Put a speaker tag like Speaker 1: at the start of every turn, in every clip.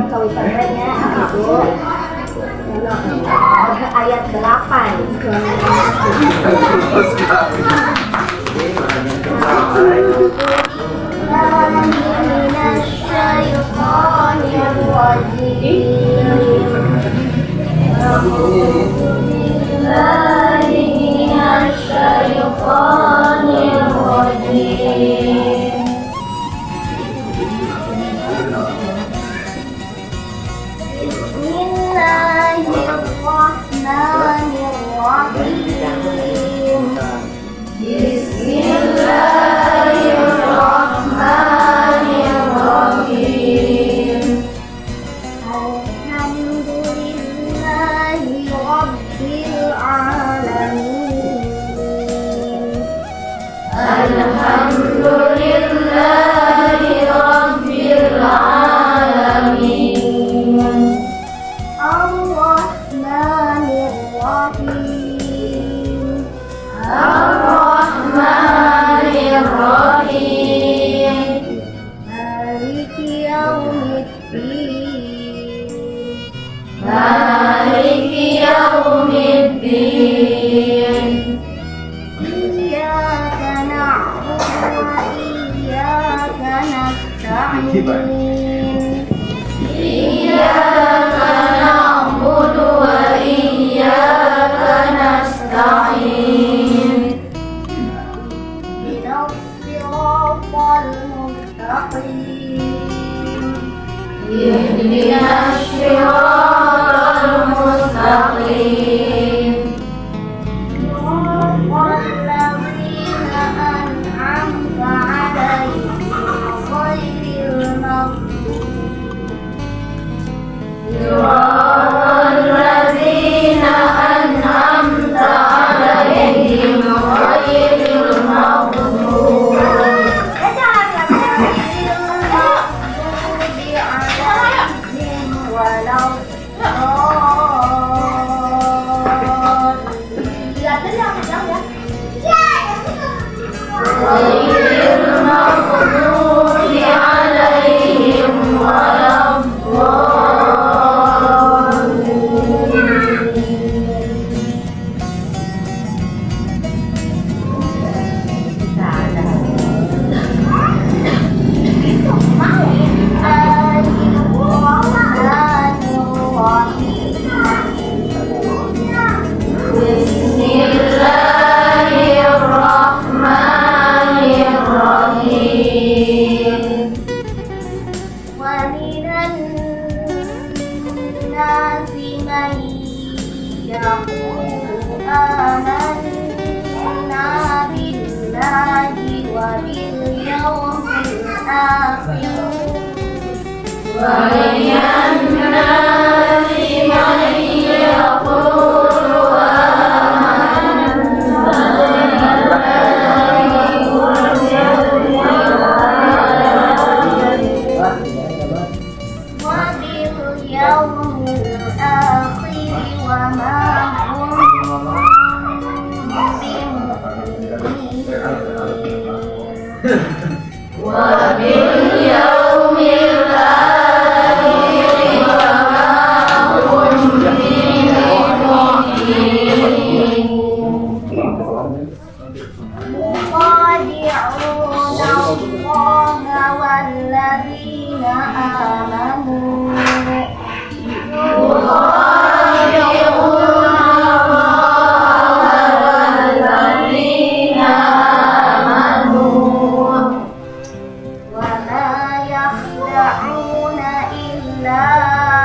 Speaker 1: Kawitannya itu ayat 8.
Speaker 2: وما يعلمون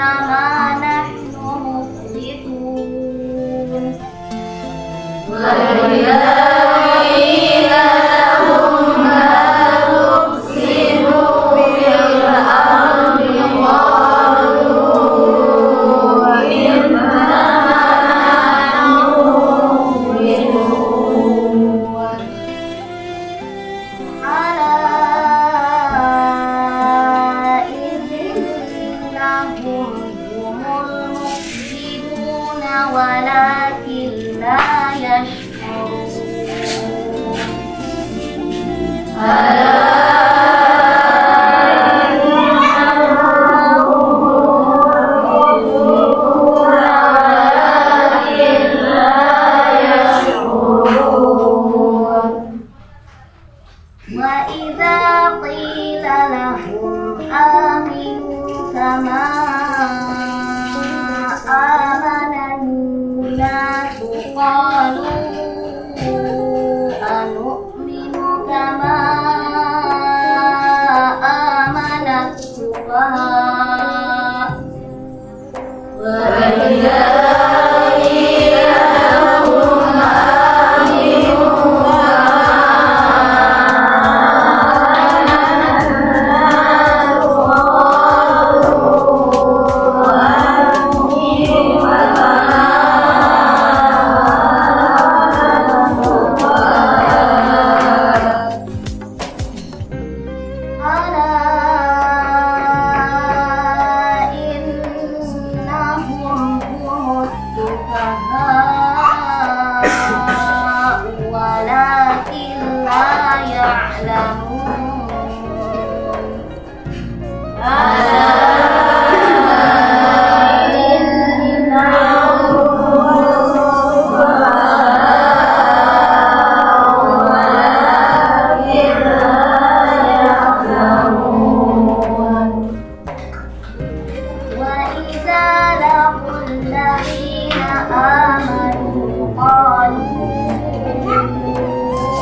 Speaker 1: إنما نحن مصلحون وإذا قيل لهم لا تفسدوا في الأرض قالوا إنما نحن مصلحون ألا إنهم هم المفسدون ولكن لا يشعرون وإذا قيل لهم آمنوا كما آمن الناس قالوا أنؤمن كما آمن السفهاء وإذا قيل لهم ولكن لا يعلمون ألا إنهم هم السفهاء ولكن لا يعلمون وإذا لقوا الذين آمنوا قالوا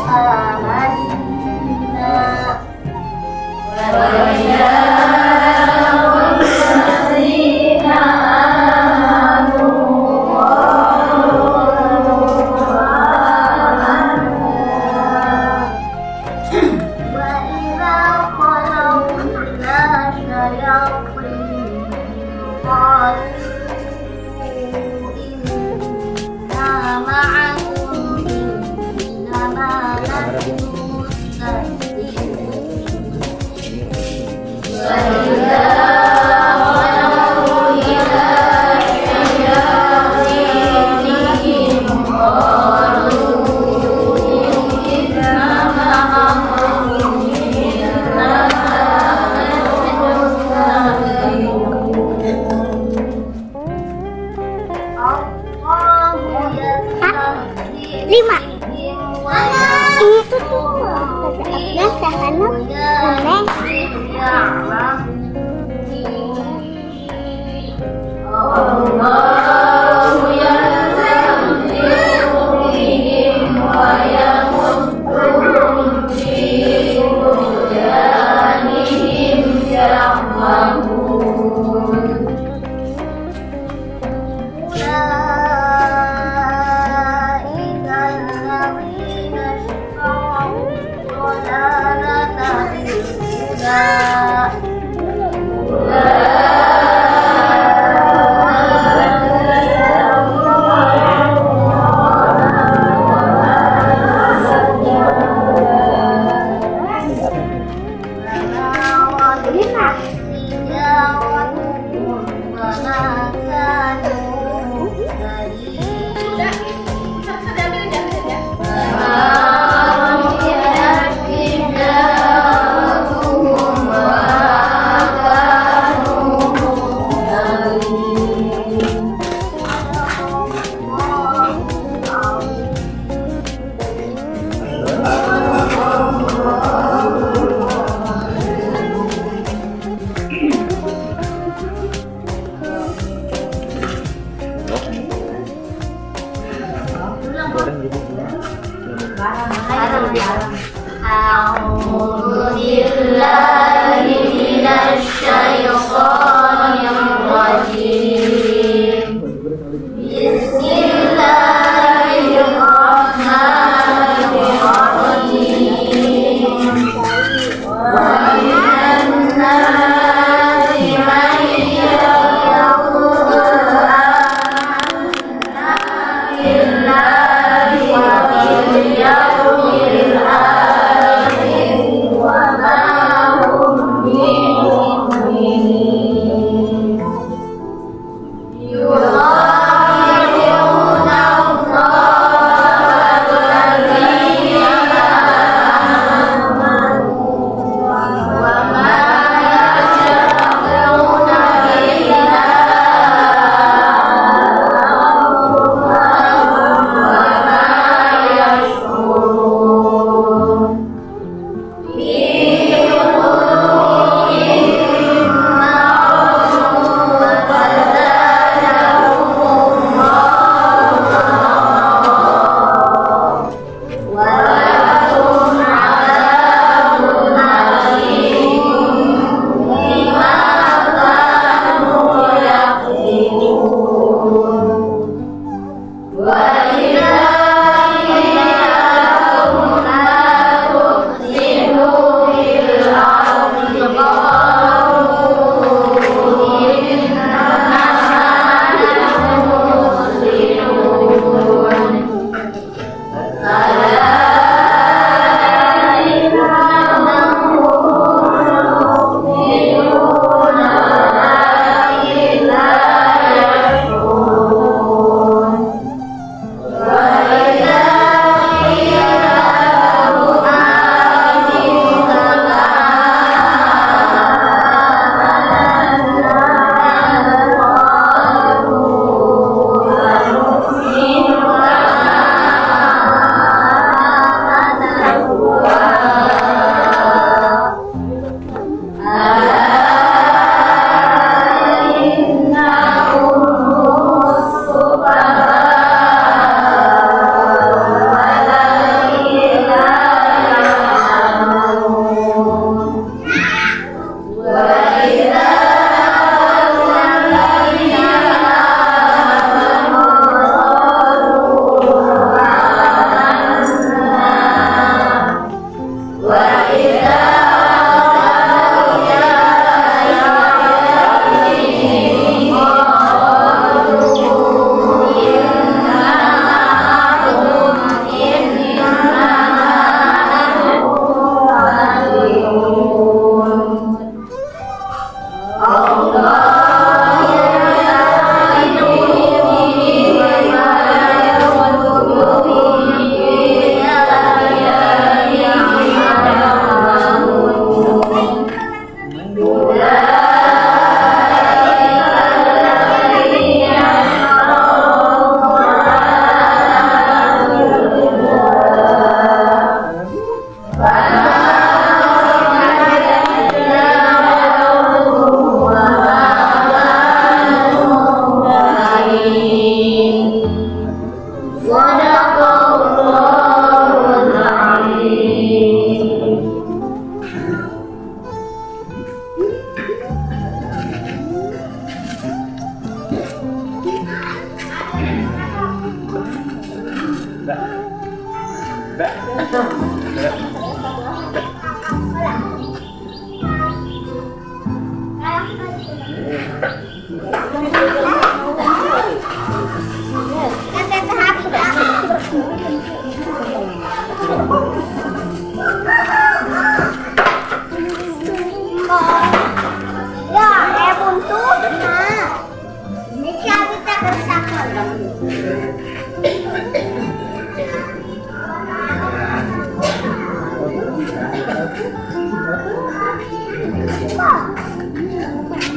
Speaker 1: آمنا وإذا لقوا الذين آمنوا قالوا آمنا وإذا خلوا إلى شياطينهم قالوا إنا معكم إنما نحن مستهزئون وإذا خلوا إلى شياطينهم قالوا إنا معكم إنما نحن مستهزئون الله يستهزئ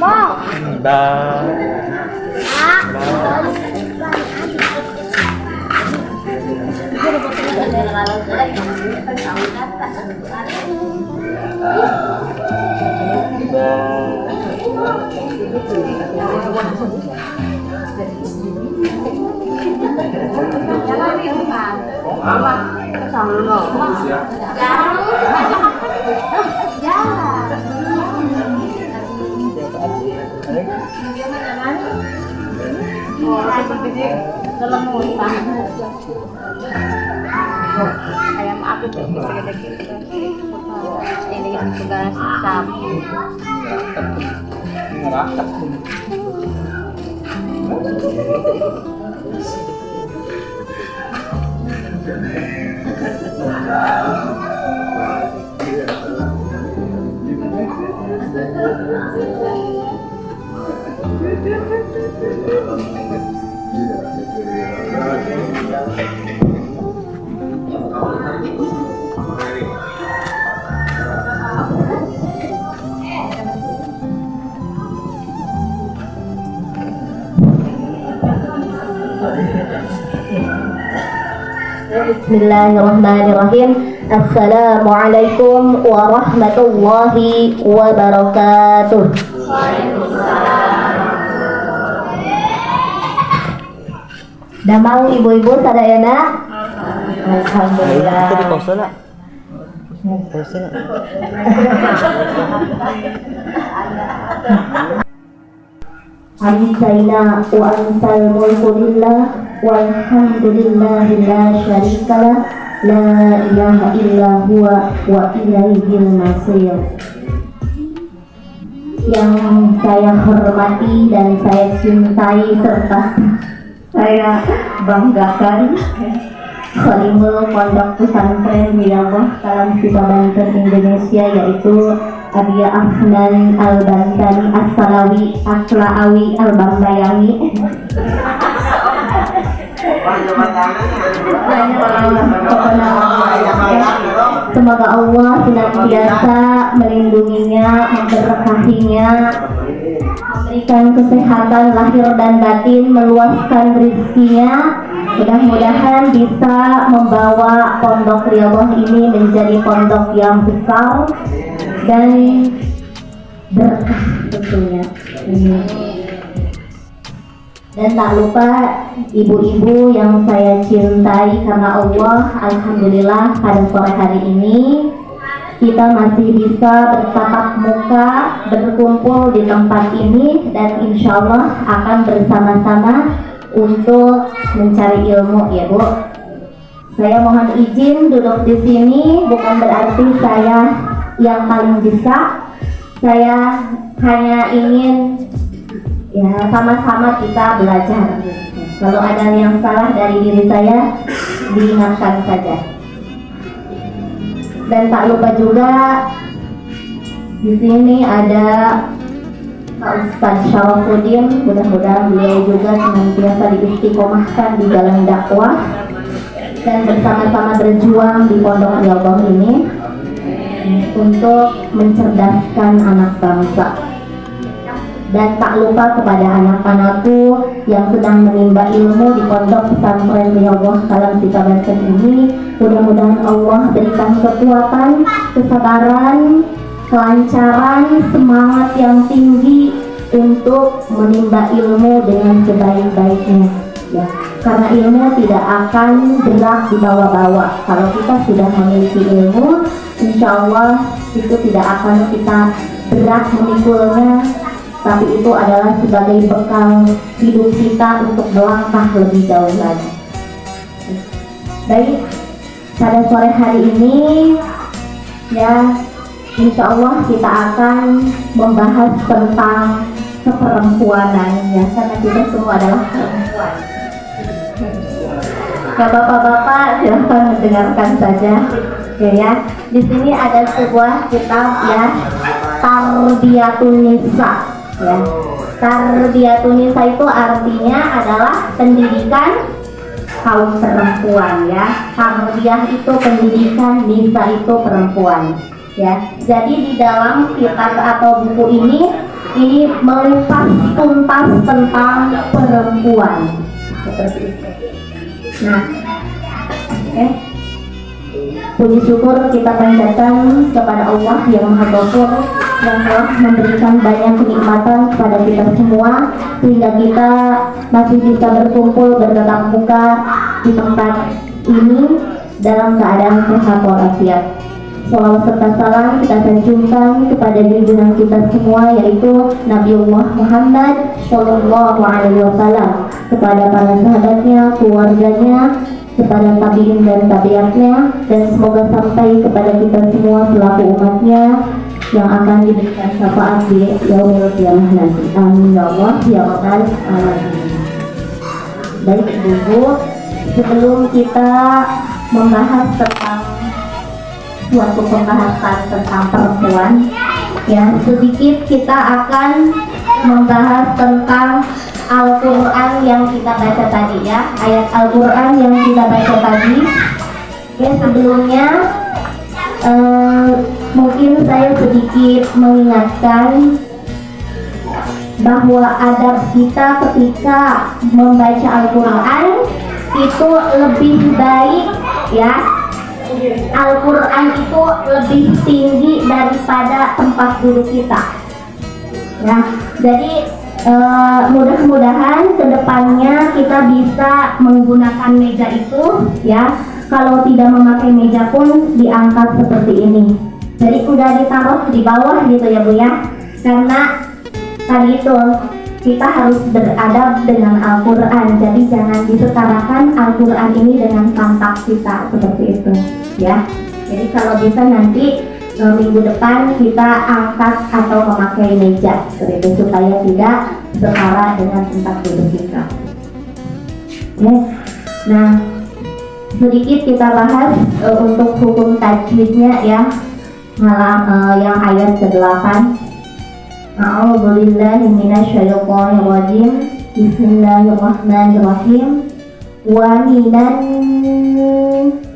Speaker 2: Ba.
Speaker 1: Ayam api tuh ini segala sapi.
Speaker 3: Bismillahirrahmanirrahim. Assalamualaikum warahmatullahi wabarakatuh. Damang ibu-ibu sadayana. Alhamdulillah.
Speaker 2: Itu di pause lah. Pause lah.
Speaker 3: Amsaina wa amsal mulkulillah walhamdulillahi la syarikalah la ilaha illa huwa wa ilaihil masir. Yang saya hormati dan saya cintai serta saya banggakan, Khalimul Pondok Pesantren Wilayah Kalam Sipa Banten Indonesia, yaitu Abia Afnan Al-Bantani As-Salawi As-La'awi Al-Bambayani. Semoga Allah senantiasa melindunginya, memberkahinya, memberikan kesehatan lahir dan batin, meluaskan rezekinya. Mudah-mudahan bisa membawa Pondok Riyadhah ini menjadi pondok yang besar dan berkah tentunya. Dan tak lupa ibu-ibu yang saya cintai karena Allah, alhamdulillah pada sore hari ini kita masih bisa bertatap muka, berkumpul di tempat ini, dan insya Allah akan bersama-sama untuk mencari ilmu, ya Bu. Saya mohon izin duduk di sini, bukan berarti saya yang paling bisa. Saya hanya ingin ya sama-sama kita belajar. Kalau ada yang salah dari diri saya, diingatkan saja. Dan tak lupa juga di sini ada Pak Ustadz Syarafuddin. Mudah-mudahan beliau juga senantiasa diistiqomahkan di jalan dakwah dan bersama-sama berjuang di Pondok Riyadhah ini untuk mencerdaskan anak bangsa. Dan tak lupa kepada anak-anakku yang sedang menimba ilmu di Pondok Pesantren Riyadhah Kalam Sipa Banten ini, mudah-mudahan Allah berikan kekuatan, kesabaran, kelancaran, semangat yang tinggi untuk menimba ilmu dengan sebaik-baiknya, ya. Karena ilmu tidak akan berat dibawa-bawa. Kalau kita sudah memiliki ilmu, insya Allah itu tidak akan kita berat memikulnya, tapi itu adalah sebagai bekal hidup kita untuk melangkah lebih jauh lagi. Baik, pada sore hari ini ya, insya Allah kita akan membahas tentang keperempuanan, ya, karena kita semua adalah perempuan. Bapak-bapak silahkan mendengarkan saja, ya. Di sini ada sebuah kitab, ya, Tarbiyatun Nisa. Ya, Tarbiyatun Nisa itu artinya adalah pendidikan kaum perempuan, ya. Tarbiyah itu pendidikan, nisa itu perempuan. ya. Jadi di dalam kitab atau buku ini mengupas tuntas tentang perempuan seperti itu. Nah, oke. Puji syukur kita panjatkan kepada Allah yang Maha Ghafur yang telah memberikan banyak kenikmatan kepada kita semua sehingga kita masih bisa berkumpul bertatap muka di tempat ini dalam keadaan sehat walafiat. Salawat serta salam kita sanjungkan kepada junjungan kita semua yaitu Nabiullah Muhammad Shallallahu Alaihi Wasallam, kepada para sahabatnya, keluarganya, kepada tabiin dan tabiatnya, dan semoga sampai kepada kita semua selaku umatnya yang akan diberikan syafaat di yaumil qiyamah nanti. Amin ya Allah ya rabbal alamin. Baik Ibu, sebelum kita membahas tentang suatu pembahasan tentang perempuan, ya sedikit kita akan membahas tentang Al-Quran yang kita baca tadi, ya, ayat Al-Quran yang kita baca tadi. Ya, sebelumnya mungkin saya sedikit mengingatkan bahwa adab kita ketika membaca Al-Quran itu lebih baik, ya. Al-Quran itu lebih tinggi daripada tempat duduk kita, ya. Jadi mudah-mudahan kedepannya kita bisa menggunakan meja itu, ya. Kalau tidak memakai meja pun diangkat seperti ini. Jadi udah ditaruh di bawah gitu ya Bu ya. Karena tadi itu kita harus beradab dengan Al-Quran. Jadi jangan disetarakan Al-Quran ini dengan pantat kita seperti itu, ya. Jadi kalau bisa nanti minggu depan kita angkat atau memakai meja seperti itu supaya tidak setara dengan tempat duduk kita. Ya. Nah, sedikit kita bahas untuk hukum tajwidnya, ya. Yang ayat ke-8. A'udzubillahi minasyaitonirrajim. Bismillahirrahmanirrahim. Wa minan.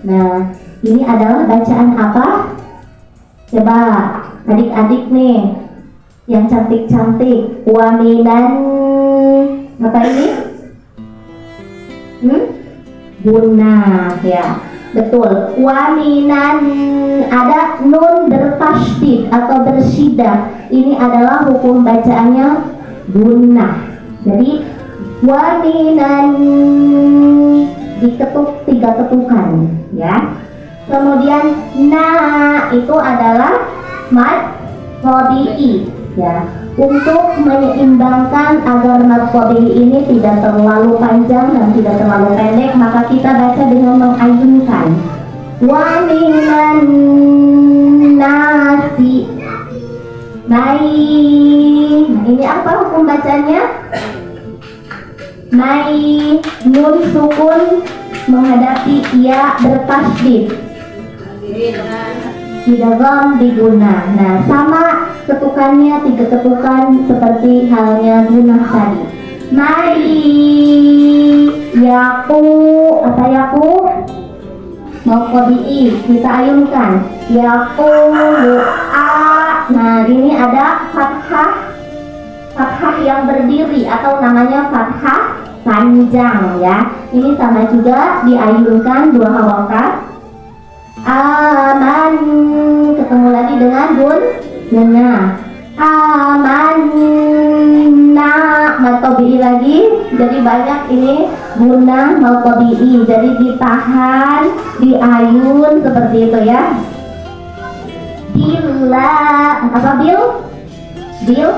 Speaker 3: Nah, ini adalah bacaan apa? Coba adik-adik nih yang cantik-cantik. Wa minan. Apa ini? Gunnah, ya. Betul. Wa minan, ada nun bertasydid atau bersyiddah. Ini adalah hukum bacaannya gunnah. Jadi wa minan diketuk 3 ketukan, ya. Kemudian itu adalah mad tabi'i, ya. Untuk menyeimbangkan agar mad tabi'i ini tidak terlalu panjang dan tidak terlalu pendek, maka kita baca dengan mengayunkan. Wa minan nasi. Naik. Nah, ini apa hukum bacanya? Naik, nun sukun menghadapi ya bertasydid. Idgham diguna. Nah, sama ketukannya 3 ketukan seperti halnya gunnah tadi. Yaku, apa yaku? Mau tabi'i, kita ayunkan. Yaku a. Nah, ini ada fathah yang berdiri atau namanya fathah panjang, ya. Ini sama juga diayunkan 2 harokat. Aman, ketemu lagi dengan gunnah. Amanna, mad tabi'i lagi. Jadi banyak ini gunnah mad tabi'i. Jadi ditahan, diayun seperti itu, ya. Bila, apa bil? Bil?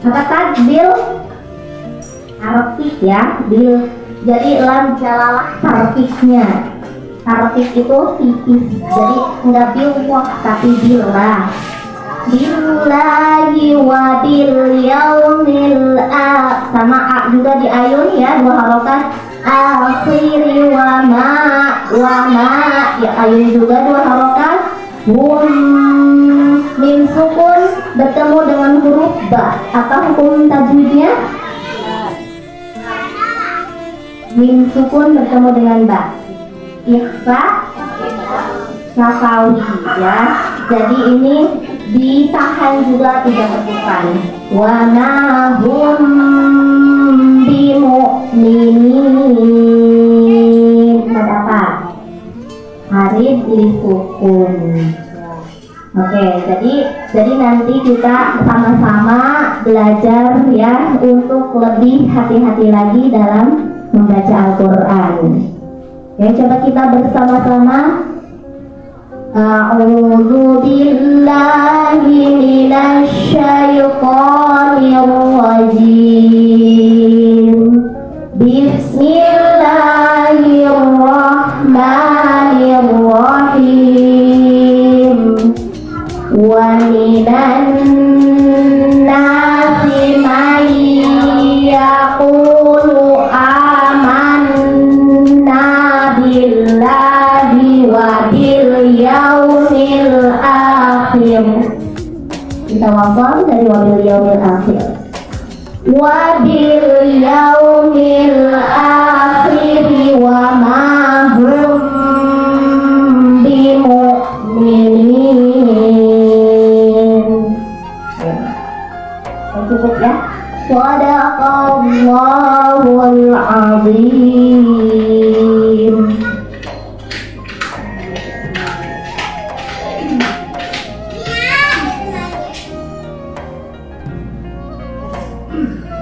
Speaker 3: Apa tadbil? Artik, ya. Bil. Jadi lam jalalah tarfiknya. Tarfik itu tipis, jadi enggak bilwah tapi billah. Billahi wa bil yaumil akhir. Sama a juga diayun, ya, 2 harokat. Akhiri wa ma ya, ayun juga 2 harokat. Mim sukun bertemu dengan huruf ba. Apa hukum tajwidnya? Mim sukun bertemu dengan ba. Ikhfa safawi ya. Jadi ini ditahan juga 3 ketukan. Wa ma hum bimu'minin. Apa? Harif lisukun. Oke, jadi nanti kita sama-sama belajar ya untuk lebih hati-hati lagi dalam membaca Al-Quran. Ya, coba kita bersama-sama. A'udzu billahi minasy syaithanir rajim. Bismillahirrahmanirrahim. Wa minan nasi may yaqulu amanna billahi wa bil yaumil akhir. Kita wafal dari wabil yaumil akhir. Wa bil yaumil akhir wa ma hum bimu'minin. Cukup ya. Shadaqallahul azim.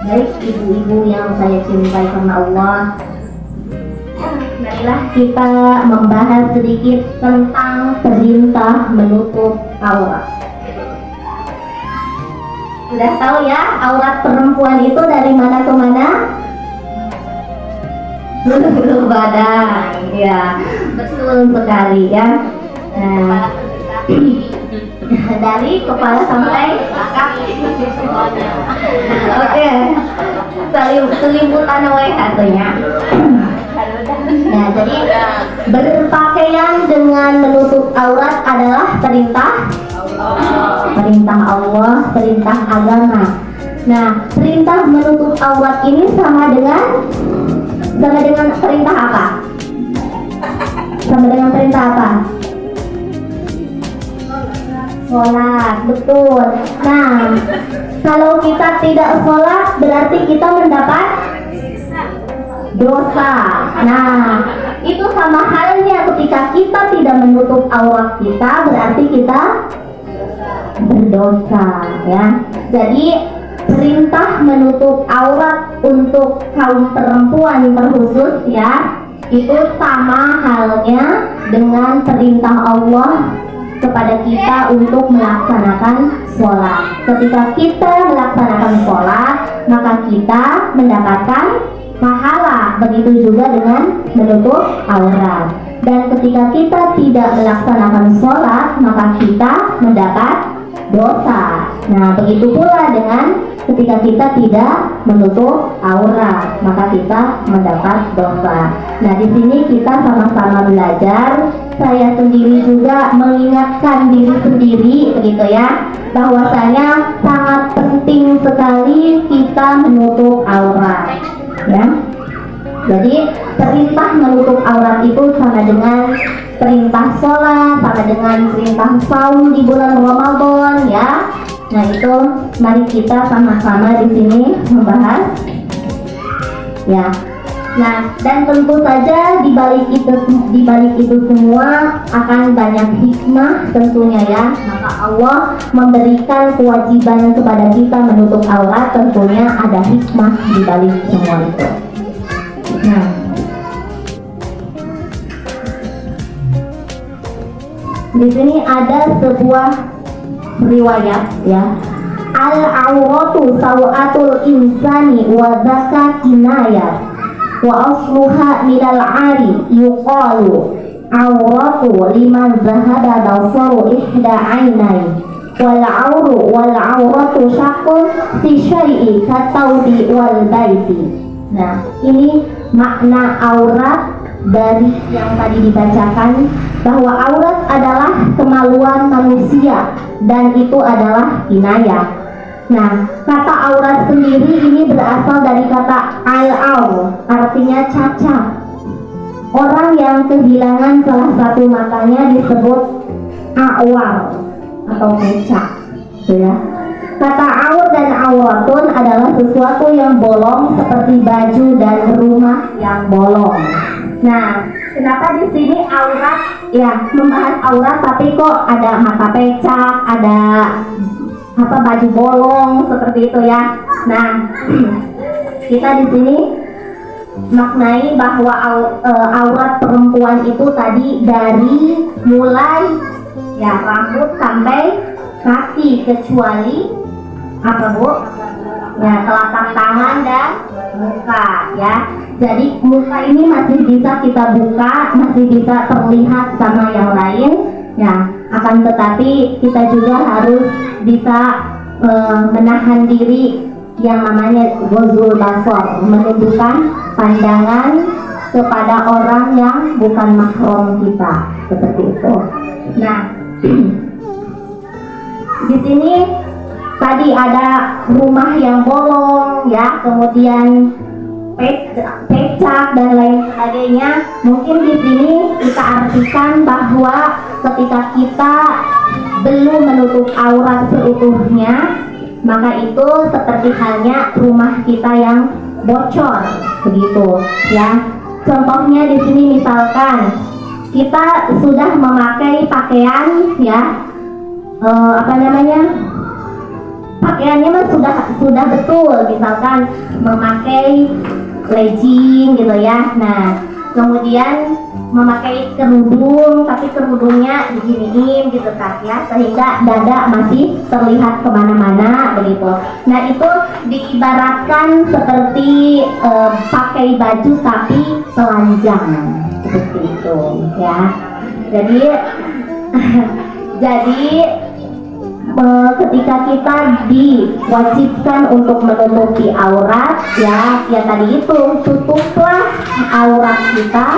Speaker 3: Baik ibu-ibu yang saya cintai karena Allah, marilah kita membahas sedikit tentang perintah menutup aurat. Sudah tahu ya aurat perempuan itu dari mana ke mana? Bulu badan, ya betul sekali ya. Nah, dari kepala sampai kaki. Oke, selimputan wae katanya. Nah, jadi berpakaian dengan menutup aurat adalah perintah Allah, perintah agama. Nah, perintah menutup aurat ini sama dengan perintah apa? Sama dengan perintah apa? Sholat, betul. Nah, kalau kita tidak sholat berarti kita mendapat dosa. Nah, itu sama halnya ketika kita tidak menutup aurat kita berarti kita berdosa ya. Jadi perintah menutup aurat untuk kaum perempuan terkhusus ya, itu sama halnya dengan perintah Allah kepada kita untuk melaksanakan sholat. Ketika kita melaksanakan sholat, maka kita mendapatkan pahala. Begitu juga dengan menutup aurat. Dan ketika kita tidak melaksanakan sholat, maka kita mendapat dosa. Nah, begitu pula dengan ketika kita tidak menutup aurat, maka kita mendapat dosa. Nah, di sini kita sama-sama belajar. Saya sendiri juga mengingatkan diri sendiri, begitu ya, bahwasanya sangat penting sekali kita menutup aurat. Ya, jadi perintah menutup aurat itu sama dengan perintah sholat, sama dengan perintah saum di bulan Ramadan, ya. Nah, itu mari kita sama-sama di sini membahas, ya. Nah, dan tentu saja di balik itu semua akan banyak hikmah tentunya ya. Maka Allah memberikan kewajiban kepada kita menutup aurat, tentunya ada hikmah di balik semua itu. Nah, di sini ada sebuah riwayat ya. Al-auratu sawatul insani wa zaka kinayat wa asluha minal ari yuqalu auratu liman zahada basaru ihda ainai wal auratu syaqqun fi syai'i katawdi wal baiti. Nah, ini makna aurat dari yang tadi dibacakan, bahwa aurat adalah kemaluan manusia dan itu adalah kinayah. Nah, kata aurat sendiri ini berasal dari kata al-aur, artinya cacat. orang yang kehilangan salah satu matanya disebut awar atau pecah, ya. Kata aur dan auratun adalah sesuatu yang bolong seperti baju dan rumah yang bolong. Nah, kenapa di sini aurat, ya, membahas aurat tapi kok ada mata pecah, ada baju bolong seperti itu ya. Nah, kita di sini maknai bahwa aurat perempuan itu tadi dari mulai ya rambut sampai kaki kecuali apa Bu? Ya, telapak tangan dan muka ya. Jadi muka ini masih bisa kita buka, masih bisa terlihat sama yang lain ya. Akan tetapi kita juga harus bisa menahan diri yang namanya ghadul basar, menundukkan pandangan kepada orang yang bukan mahram kita, seperti itu. Nah, di sini tadi ada rumah yang bolong ya, kemudian pecah dan lain sebagainya. Mungkin di sini kita artikan bahwa ketika kita belum menutup aurat seutuhnya, maka itu seperti halnya rumah kita yang bocor, begitu ya. Contohnya di sini misalkan kita sudah memakai pakaian ya, pakaiannya mah sudah betul, misalkan memakai legging gitu ya. Nah, kemudian memakai kerudung, tapi kerudungnya diginiin gitu kan ya, sehingga dada masih terlihat kemana-mana begitu. Nah, itu diibaratkan seperti pakai baju tapi telanjang, seperti itu ya. Jadi ketika kita diwajibkan untuk menutupi aurat ya tadi itu, tutuplah aurat kita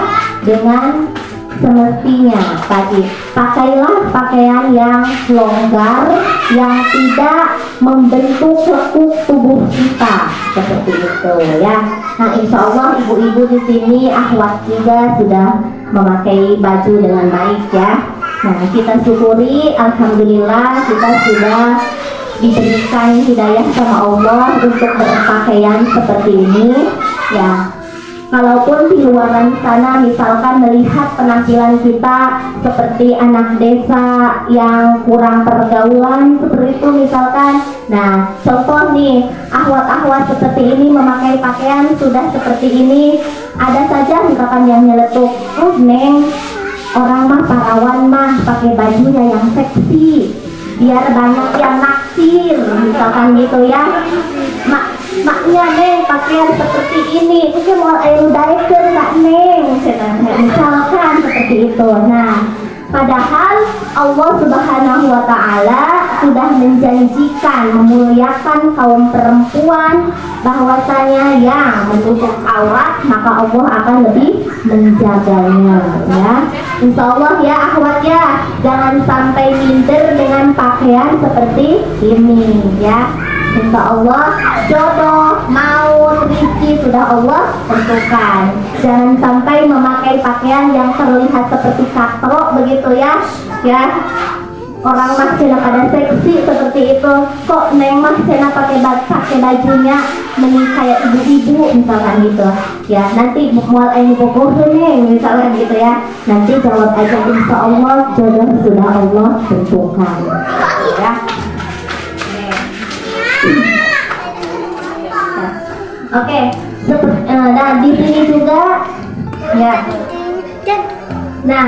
Speaker 3: dengan semestinya tadi. Pakailah pakaian yang longgar, yang tidak membentuk lekuk tubuh kita, seperti itu ya. Nah, insya Allah ibu-ibu di sini, akhwat juga sudah memakai baju dengan baik ya. Nah, kita syukuri, alhamdulillah kita sudah diberikan hidayah sama Allah untuk berpakaian seperti ini ya. Kalaupun di luar sana misalkan melihat penampilan kita seperti anak desa yang kurang pergaulan seperti itu misalkan. Nah, contoh nih, akhwat-akhwat seperti ini memakai pakaian sudah seperti ini, ada saja misalkan yang nyeletuk, "Oh Neng, orang mah parawan mah pakai bajunya yang seksi biar banyak yang naksir," misalkan gitu ya. Maknya Neng pakaian seperti ini, itu mau air daeker nggak Neng, misalkan seperti itu. Nah, padahal Allah Subhanahu wa Ta'ala sudah menjanjikan memuliakan kaum perempuan, bahwasanya yang menutup aurat maka Allah akan lebih menjaganya ya. Insya Allah ya akhwat ya, jangan sampai minder dengan pakaian seperti ini ya. Insya Allah jodoh, maut, rezeki sudah Allah tentukan. Jangan sampai memakai pakaian yang terlihat seperti katrok begitu ya. Ya, orang mah cina pada seksi seperti itu, kok Neng mah cina pakai bajunya mending kayak ibu-ibu misalkan gitu. Ya, nanti mual aing bogoh Neng misalkan gitu ya. Nanti jawab aja, insya Allah jodoh sudah Allah tentukan. Ya. Oke, nah di sini juga ya. Nah,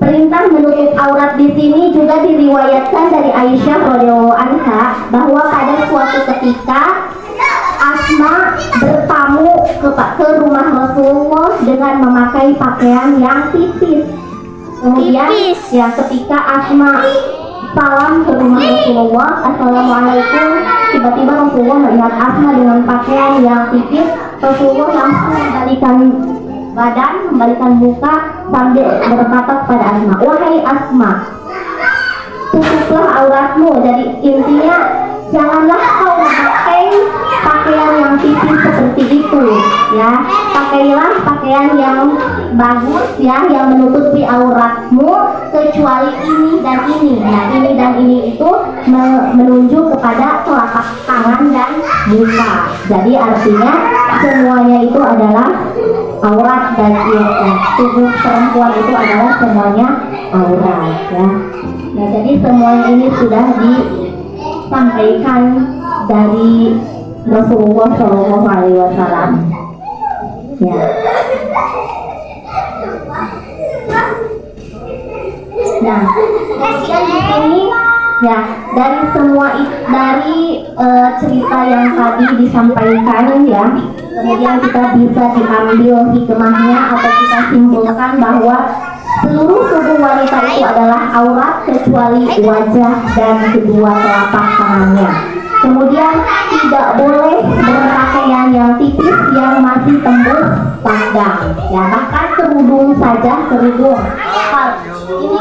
Speaker 3: perintah menutup aurat di sini juga diriwayatkan dari Aisyah radhiyallahu anha bahwa pada suatu ketika Asma bertamu ke rumah Rasulullah dengan memakai pakaian yang tipis. Kemudian ya ketika Asma salam ke rumah Rasulullah, "Assalamualaikum," tiba-tiba Rasulullah melihat Asma dengan pakaian yang tipis. Rasulullah langsung membalikan badan, membalikan muka sambil berkata kepada Asma, "Wahai Asma, tutuplah auratmu." Jadi intinya janganlah kau memakai pakaian yang tipis seperti itu ya. Pakailah pakaian yang bagus ya, yang menutupi auratmu kecuali ini dan ini. Nah, ini dan ini itu menunjuk kepada telapak tangan dan muka. Jadi artinya semuanya itu adalah aurat dan tubuh perempuan itu adalah semuanya aurat ya. Nah, jadi semuanya ini sudah disampaikan dari Rasulullah Shallallahu Alaihi Wasallam. Ya. Nah, kemudian di sini ya dari semua cerita yang tadi disampaikan ya, kemudian kita bisa diambil hikmahnya atau kita simpulkan bahwa seluruh tubuh wanita itu adalah aurat kecuali wajah dan kedua telapak tangannya. Kemudian tidak boleh berpakaian yang tipis yang masih tembus pandang ya, bahkan kerudung saja, kerudung ini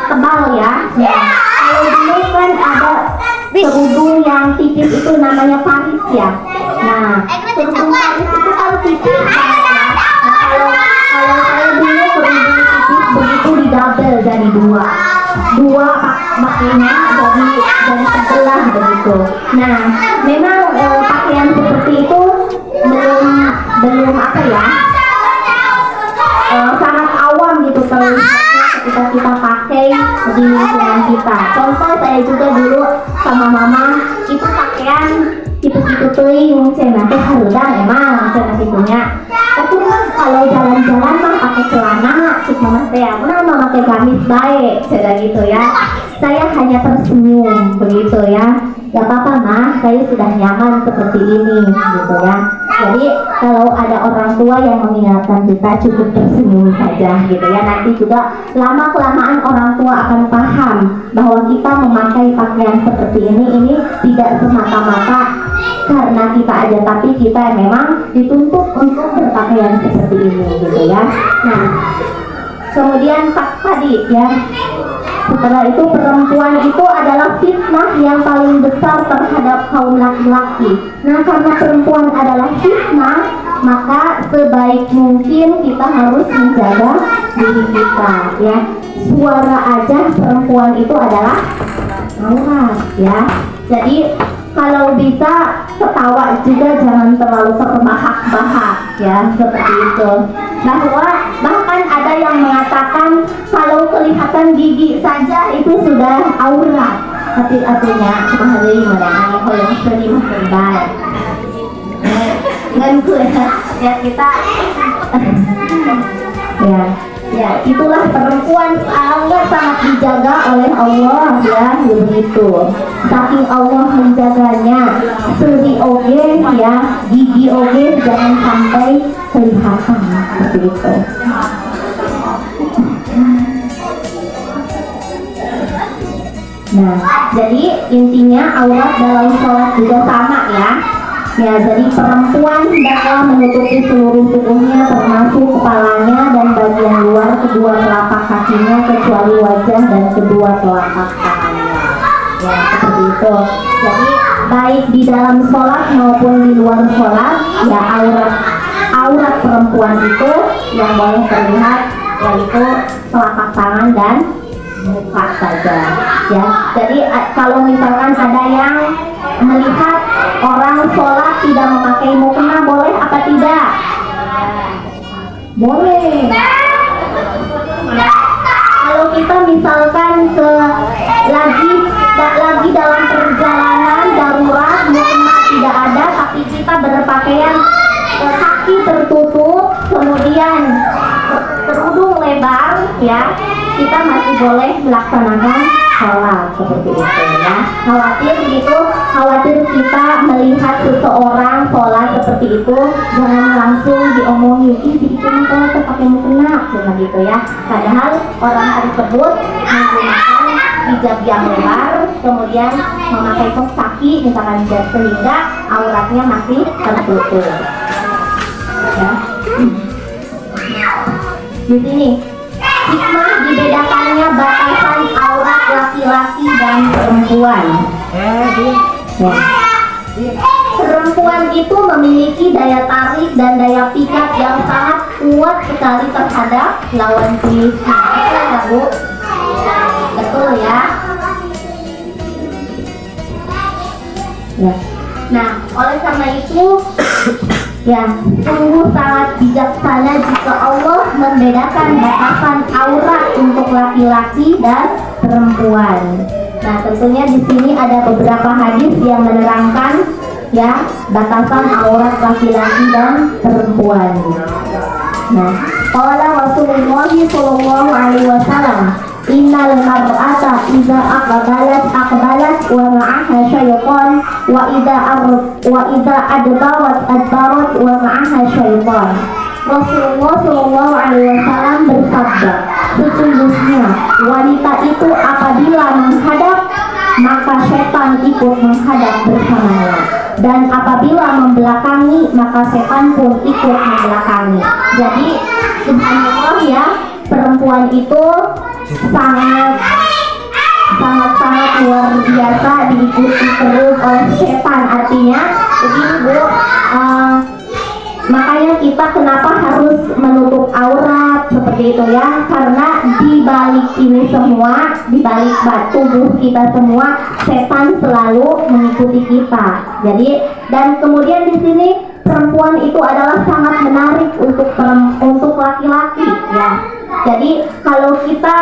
Speaker 3: tebal ya. Nah, kalau dulu kan ada kerudung yang tipis itu namanya paris ya. Nah, kerudung paris itu kalau tipis banget ya. Nah, kalau saya dulu kerudung tipis begitu didouble jadi dua makanya jadi sebelah begitu. Nah, memang pakaian seperti itu belum apa ya, sangat awam gitu terlihatnya ketika kita pakai di lingkungan kita. Contoh saya juga dulu sama mama itu pakaian itu teling cina teh harudang emang cina itunya. Tapi kan kalau jalan-jalan mah pakai celana, cik mama teh mama pakai gamis baik, cina gitu ya. Saya hanya tersenyum begitu ya. Gak apa-apa mah, saya sudah nyaman seperti ini gitu ya. Jadi kalau ada orang tua yang mengingatkan kita cukup tersenyum saja gitu ya. Nanti juga lama kelamaan orang tua akan paham bahwa kita memakai pakaian seperti ini tidak semata-mata karena kita aja, tapi kita memang dituntut untuk berpakaian seperti ini gitu ya. Nah, kemudian tadi ya, setelah itu perempuan itu adalah fitnah yang paling besar terhadap kaum laki-laki. Nah, karena perempuan adalah fitnah, maka sebaik mungkin kita harus menjaga diri kita ya. Suara aja perempuan itu adalah aurat ya. Jadi kalau bisa ketawa juga jangan terlalu terbahak-bahak ya, seperti itu. Bahkan ada yang mengatakan kalau kelihatan gigi saja itu sudah aurat. Artinya mahali mengenai yang sering terbaik. Nganku ya kita ya itulah perempuan sangat dijaga oleh Allah ya begitu. Saking Allah menjaganya, seri oge ya, gigi oge jangan sampai kelihatan seperti itu. Nah, jadi intinya aurat dalam sholat juga sama ya. Ya, jadi perempuan hendaklah menutupi seluruh tubuhnya termasuk kepalanya dan bagian luar kedua telapak kakinya kecuali wajah dan kedua telapak tangannya. Ya, seperti itu. Jadi baik di dalam sholat maupun di luar sholat, ya aurat perempuan itu yang boleh terlihat yaitu telapak tangan dan muka saja. Ya, jadi kalau misalkan ada yang melihat orang sholat tidak memakai mukena, boleh apa tidak? Boleh. Kalau kita misalkan lagi dalam perjalanan darurat, mukena tidak ada, tapi kita berpakaian kaki tertutup, kemudian kerudung lebar, ya, kita masih boleh melaksanakan sholat seperti itu ya. Khawatir kita melihat seseorang sholat seperti itu, jangan langsung diomongin, itu sholat pakai mukena, jangan gitu ya. Padahal orang tersebut menggunakan hijab yang lebar, kemudian memakai kaos kaki misalkan sehingga auratnya masih tertutup. Ya. Di sini hikmah dibedakannya batasan aurat laki-laki dan perempuan. Ya. Perempuan itu memiliki daya tarik dan daya pikat yang sangat kuat sekali terhadap lawan jenisnya. Betul ya, Bu? Betul ya. Ya. Nah, oleh karena itu ya, sungguh sangat bijaksana jika Allah membedakan batasan aurat untuk laki-laki dan perempuan. Nah, tentunya di sini ada beberapa hadis yang menerangkan ya batasan aurat laki-laki dan perempuan. Nah, qala Rasulullah sallallahu alaihi wasallam, innal mar'ata idza aqbalat wa ma'aha syaitan wa idza adbarat wa ma'aha syaitan. Rasulullah sallallahu alaihi wasallam bersabda, sesungguhnya wanita itu apabila menghadap maka setan ikut menghadap bersamanya, dan apabila membelakangi maka setan pun ikut membelakangi. Jadi subhanallah ya, perempuan itu sangat luar biasa diikuti terus oleh setan. Artinya begini, Bu, makanya kita kenapa harus menutup aurat seperti itu ya, karena di balik ini semua, di balik tubuh kita semua, setan selalu mengikuti kita. Jadi, dan kemudian di sini perempuan itu adalah sangat menarik untuk laki-laki ya. Jadi kalau kita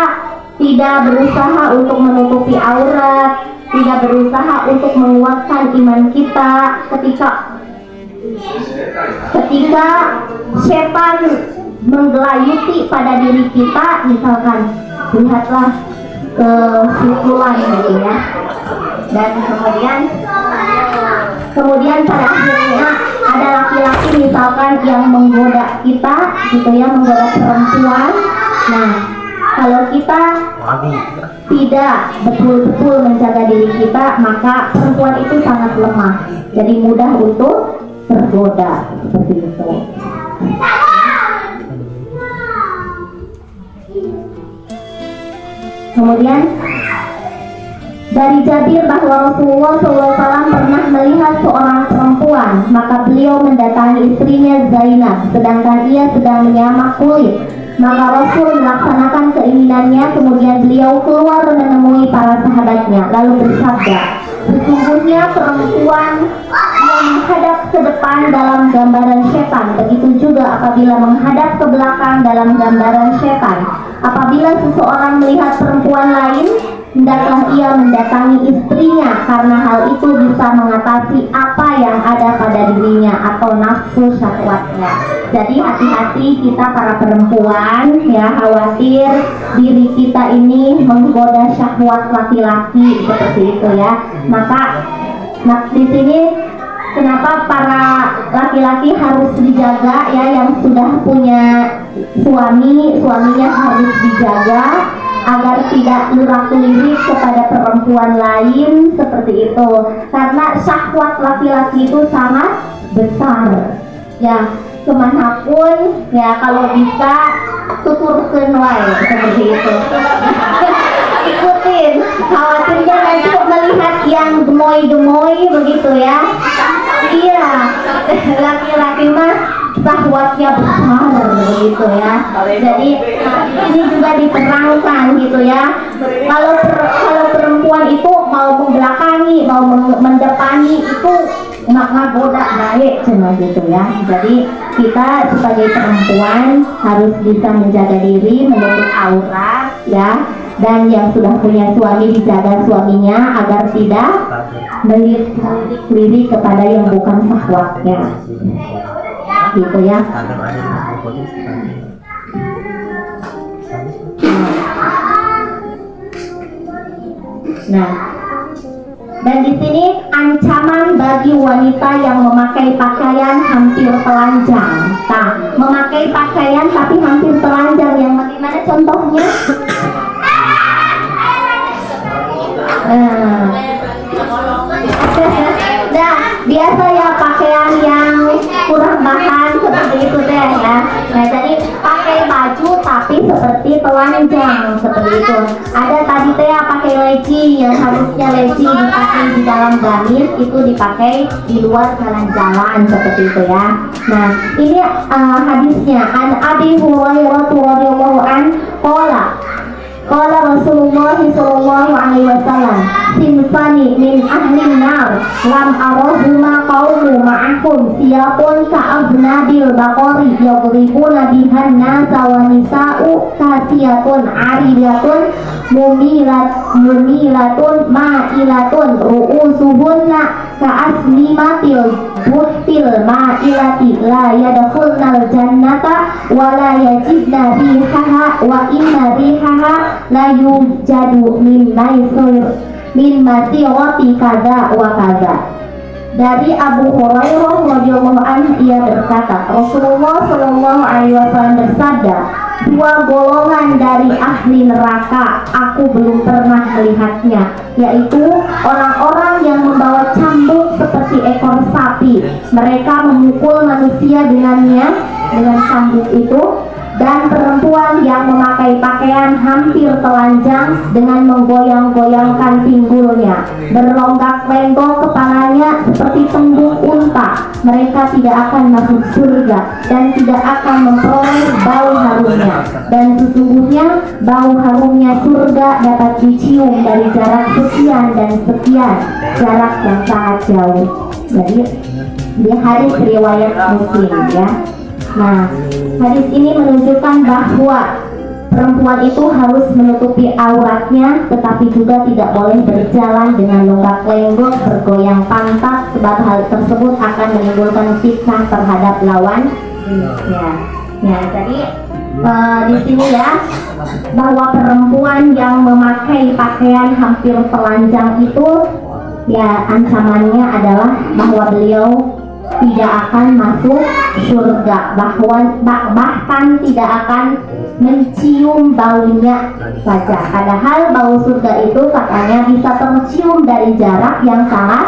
Speaker 3: tidak berusaha untuk menutupi aurat, tidak berusaha untuk menguatkan iman kita, ketika setan menggelayuti pada diri kita, misalkan lihatlah ke sikulan gitu ya, dan kemudian pada akhirnya ada laki-laki misalkan yang menggoda kita gitu ya, menggoda perempuan. Nah, kalau kita tidak betul-betul menjaga diri kita, maka perempuan itu sangat lemah, jadi mudah untuk tergoda seperti itu. Kemudian dari Jabir bahwa Rasulullah SAW pernah melihat seorang perempuan, maka beliau mendatangi istrinya Zainab, sedangkan ia sedang menyamak kulit. Maka Rasul melaksanakan keinginannya, kemudian beliau keluar menemui para sahabatnya, lalu bersabda, sesungguhnya perempuan yang menghadap ke depan dalam gambaran setan, begitu juga apabila menghadap ke belakang dalam gambaran setan. Apabila seseorang melihat perempuan lain, hendaklah ia mendatangi istrinya, karena hal itu bisa mengatasi apa yang ada pada dirinya atau nafsu syahwatnya. Jadi hati-hati kita para perempuan ya, khawatir diri kita ini menggoda syahwat laki-laki seperti itu ya. Maka di sini kenapa para laki-laki harus dijaga ya, yang sudah punya suaminya harus dijaga agar tidak lurak-lirik kepada perempuan lain seperti itu, karena syahwat laki-laki itu sangat besar ya. Kemanapun ya, kalau bisa tuturkeun wae seperti itu. Ikutin, khawatirnya nanti melihat yang gemoy-gemoy begitu ya. Iya, laki-laki mah syahwatnya besar begitu ya. Jadi ini juga diterangkan gitu ya. Kalau perempuan itu mau membelakangi, mau mendepani itu maka goda baik cuma gitu ya. Jadi kita sebagai perempuan harus bisa menjaga diri, menutup aurat ya, dan yang sudah punya suami dijaga suaminya agar tidak melirik kepada yang bukan syahwatnya gitu ya. Nah, dan di sini ancaman bagi wanita yang memakai pakaian hampir telanjang. Nah, memakai pakaian tapi hampir telanjang yang bagaimana contohnya? Nah, biasa ya pakaian yang kurang bahan seperti itu deh ya. Nah, jadi pakai baju tapi seperti telanjang seperti itu. Ada tadi teh pakai leci yang harusnya leci dipakai di dalam gamis itu dipakai di luar jalan-jalan seperti itu ya. Nah ini hadisnya an Abi Hurairah radhiyallahu an qala Rasulullah sallallahu alaihi wasallam sinfani min ahli nar lam arahuma qaumu ma'akum siyaqun ka'abnabil baqari yadribuna bihan nasa wa nisa'u kasiyatun ariyatun mumilatun ma'ilatun ru'usuhunna ka'aslimatil buhtil ma'ilati la yadkhulnal jannata wa la yajidna rihaha wa inna rihaha la yujadu min masirati kada wa kada. Dari Abu Hurairah radhiyallahu anhu ia berkata, Rasulullah sallallahu alaihi wasallam bersabda, dua golongan dari ahli neraka aku belum pernah melihatnya, yaitu orang-orang yang membawa cambuk seperti ekor sapi. Mereka memukul manusia dengan cambuk itu, dan perempuan yang memakai pakaian hampir telanjang dengan menggoyang-goyangkan pinggulnya, berlonggak-lenggok kepalanya seperti tembung unta. Mereka tidak akan masuk surga dan tidak akan memperoleh bau harumnya, dan sesungguhnya bau harumnya surga dapat dicium dari jarak sekian dan sekian, jarak yang sangat jauh. Jadi di hadis riwayat Muslim ya. Nah, hadis ini menunjukkan bahwa perempuan itu harus menutupi auratnya, tetapi juga tidak boleh berjalan dengan longgak-lenggok, bergoyang pantat, sebab hal tersebut akan menimbulkan fitnah terhadap lawan jenisnya. Ya, jadi di sini ya, bahwa perempuan yang memakai pakaian hampir telanjang itu, ya ancamannya adalah bahwa beliau tidak akan masuk surga, bahkan tidak akan mencium baunya saja. Padahal bau surga itu katanya bisa tercium dari jarak yang sangat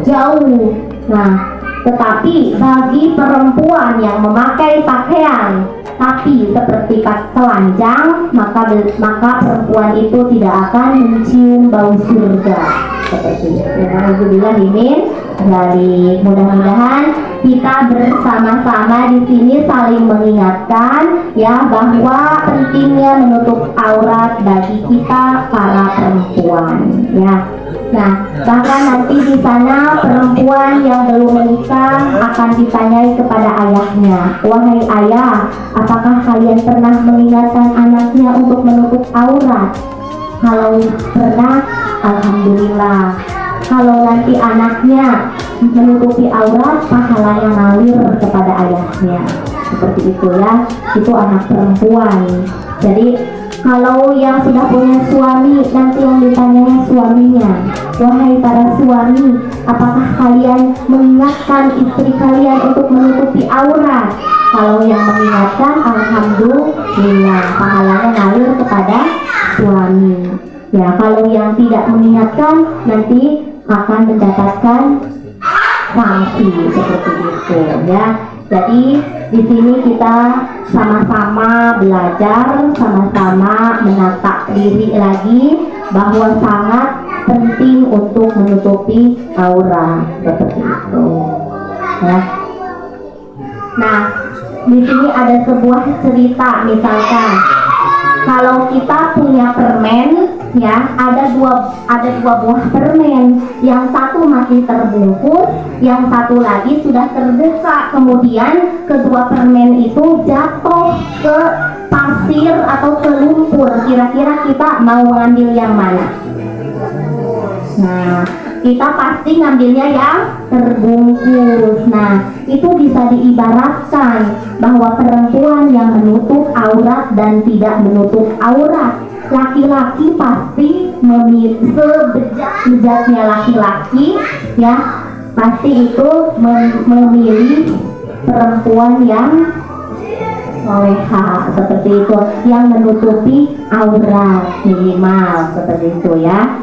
Speaker 3: jauh. Nah, tetapi bagi perempuan yang memakai pakaian tapi seperti telanjang, maka perempuan itu tidak akan mencium bau surga. Seperti itu. Alhamdulillah ini dari mudah-mudahan kita bersama-sama di sini saling mengingatkan ya bahwa pentingnya menutup aurat bagi kita para perempuan ya. Nah, bahkan nanti di sana perempuan yang belum menikah akan ditanyai kepada ayahnya, wahai ayah, apakah kalian pernah mengingatkan anaknya untuk menutup aurat? Kalau pernah, alhamdulillah. Kalau nanti anaknya menutupi aurat, pahalanya ngalir kepada ayahnya. Seperti itu ya, itu anak perempuan. Jadi kalau yang sudah punya suami, nanti yang ditanya suaminya, wahai para suami, apakah kalian mengingatkan istri kalian untuk menutupi aurat? Kalau yang mengingatkan, alhamdulillah, pahalanya ngalir kepada suami. Ya, kalau yang tidak mengingatkan, nanti akan mendapatkan sanksi seperti itu ya. Jadi di sini kita sama-sama belajar, sama-sama menata diri lagi bahwa sangat penting untuk menutupi aurat seperti itu ya. Nah, di sini ada sebuah cerita, misalkan kalau kita punya permen ya, ada dua buah permen, yang satu masih terbungkus, yang satu lagi sudah terbuka. Kemudian kedua permen itu jatuh ke pasir atau ke lumpur. Kira-kira kita mau mengambil yang mana? Nah, kita pasti ngambilnya yang terbungkus. Nah, itu bisa diibaratkan bahwa perempuan yang menutup aurat dan tidak menutup aurat, laki-laki pasti sebejat-bejatnya laki-laki ya, pasti itu memilih perempuan yang soleha seperti itu, yang menutupi aurat minimal seperti itu ya.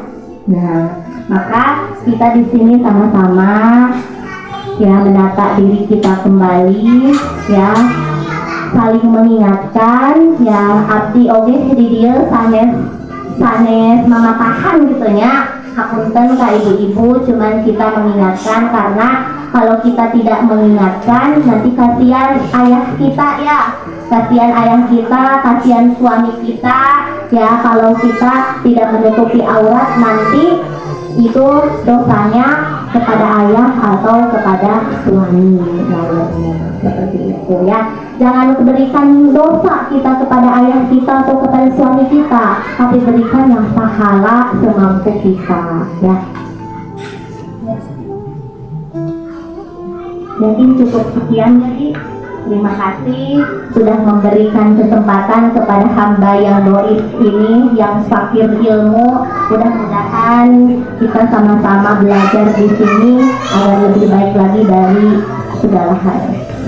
Speaker 3: Nah, maka kita di sini sama-sama ya menata diri kita kembali ya, saling mengingatkan ya. Abdi oge di dieu sanes mamatahan gitu nya. Hapunten ka ibu-ibu, cuman kita mengingatkan karena kalau kita tidak mengingatkan nanti kasihan ayah kita ya, kasihan ayah kita, kasihan suami kita ya. Kalau kita tidak menutupi aurat nanti itu dosanya kepada ayah atau kepada suami, seperti itu ya. Jangan berikan dosa kita kepada ayah kita atau kepada suami kita, tapi berikan yang pahala semampu kita ya. Mungkin cukup sekian jadi. Terima kasih sudah memberikan kesempatan kepada hamba yang doif ini, yang fakir ilmu. Mudah-mudahan kita sama-sama belajar di sini agar lebih baik lagi dari segala hal.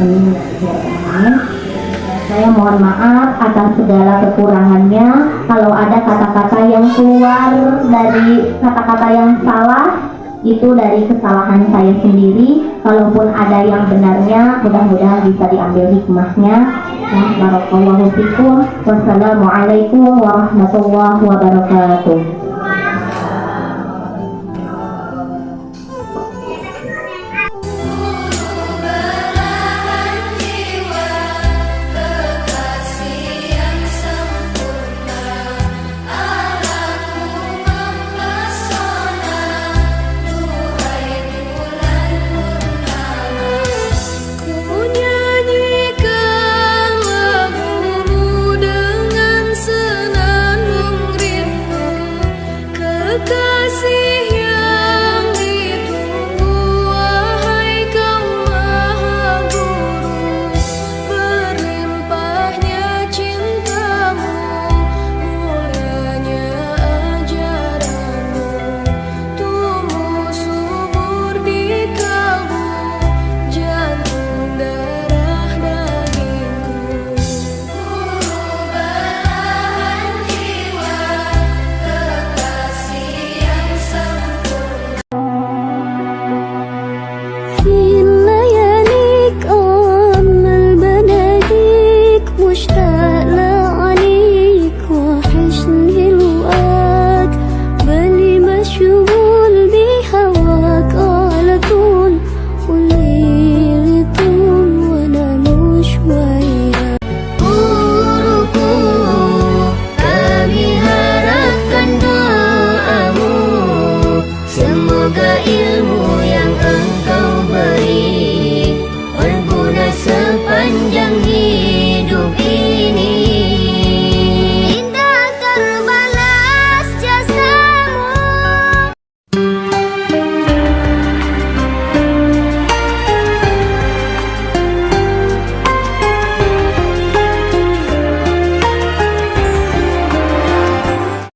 Speaker 3: Amin. Saya mohon maaf atas segala kekurangannya. Kalau ada kata-kata yang keluar dari kata-kata yang salah, itu dari kesalahan saya sendiri. Kalaupun ada yang benarnya, mudah-mudahan bisa diambil hikmahnya. Barakallahu fikum. Wassalamualaikum warahmatullahi wabarakatuh.
Speaker 4: See